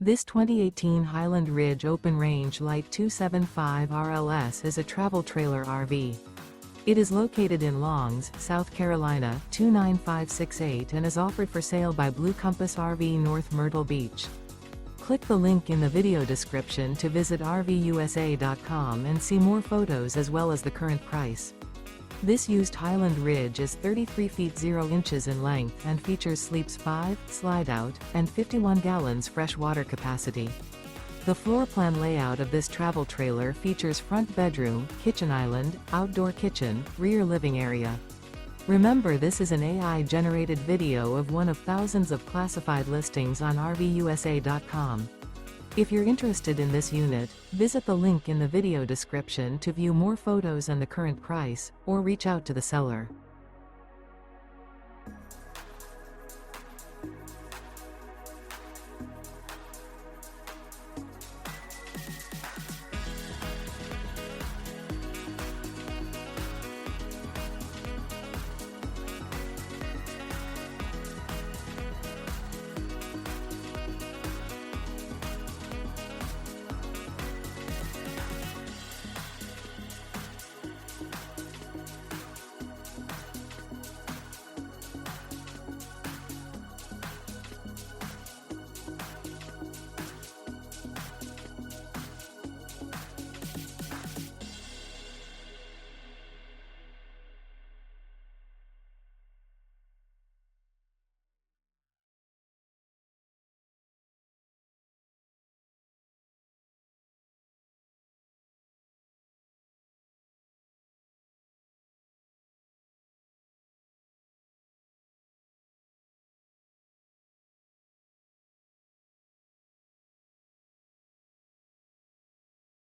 This 2018 Highland Ridge Open Range Light 275 RLS is a travel trailer RV. It is located in Longs, South Carolina, 29568 and is offered for sale by Blue Compass RV North Myrtle Beach. Click the link in the video description to visit RVUSA.com and see more photos as well as the current price. This used Highland Ridge is 33 feet 0 inches in length and features sleeps 5, slide-out, and 51 gallons fresh water capacity. The floor plan layout of this travel trailer features front bedroom, kitchen island, outdoor kitchen, rear living area. Remember, this is an AI-generated video of one of thousands of classified listings on RVUSA.com. If you're interested in this unit, visit the link in the video description to view more photos and the current price, or reach out to the seller.